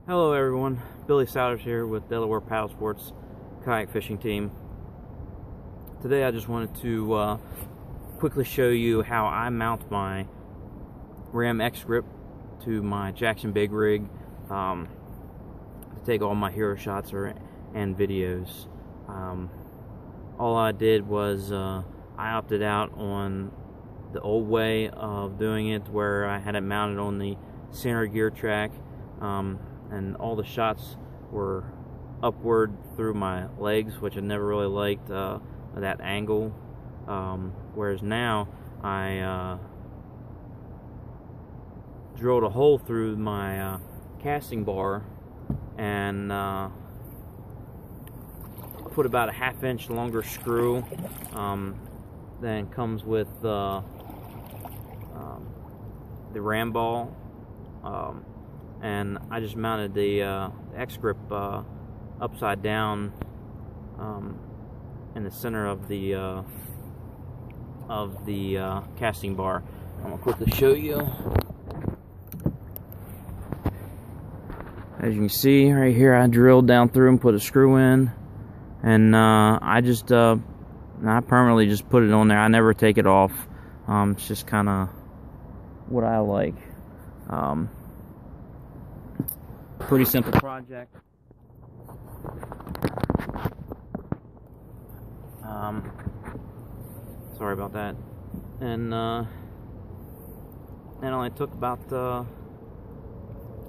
Hello everyone, Billy Souders here with Delaware Paddle Sports Kayak Fishing Team. Today I just wanted to quickly show you how I mount my Ram X grip to my Jackson Big Rig to take all my hero shots and videos. All I did was I opted out on the old way of doing it, where I had it mounted on the center gear track, and all the shots were upward through my legs, which I never really liked that angle. Whereas now I drilled a hole through my casting bar and put about a 1/2 inch longer screw than comes with the ram ball, and I just mounted the X grip upside down in the center of the casting bar. I'm gonna quickly show you. As you can see right here, I drilled down through and put a screw in, and I permanently just put it on there. I never take it off. It's just kind of what I like. Pretty simple project. Sorry about that. And it only took about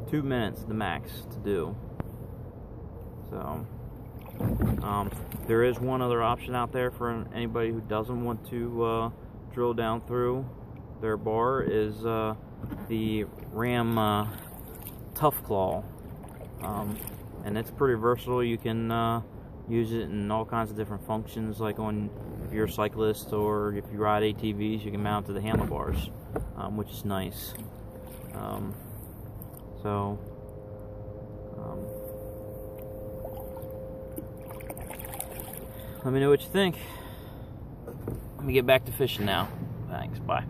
2 minutes the max to do. So there is one other option out there for anybody who doesn't want to drill down through their bar, is the Ram Tough Claw, and it's pretty versatile. You can use it in all kinds of different functions, like if you're a cyclist or if you ride ATVs, you can mount to the handlebars, which is nice. Let me know what you think. Let me get back to fishing now. Thanks, bye.